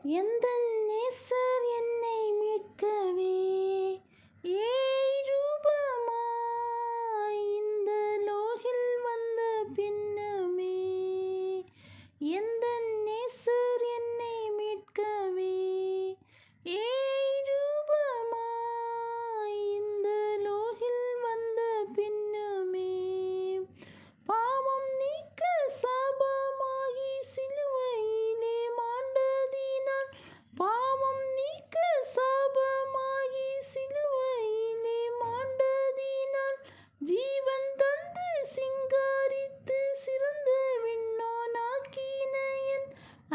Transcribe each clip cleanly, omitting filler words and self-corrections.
எந்தன் நேசர் என்னை மீட்கவே ஏழை ரூபமாய் இந்த லோகில் வந்த பின்னமே. எந்தன் நேசர் என்னை மீட்கவே ஏழை ரூபமாய் இந்த லோகில் வந்த பின்னமே. பாவம் நீக்க சாபமாகி சிலுவையிலே மாண்டதினால், பாவம் நீக்க சாபமாகி சிலுவையிலே மாண்டதினால், ஜீவன் தந்து சிங்காரித்து சிறந்த விண்ணோனாக்கின என்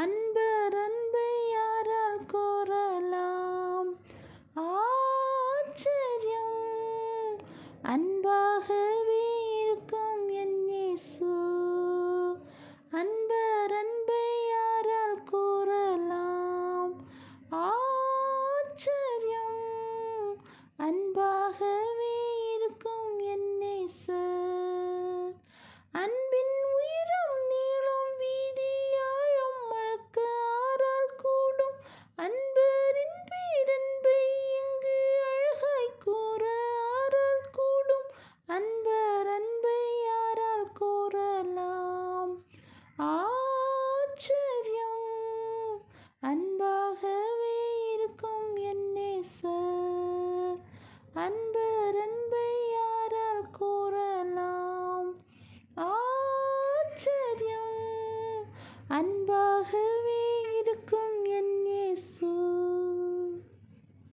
அன்பர் அன்பை யாரால் கோரலாம்? ஆச்சரியம் அன்பாக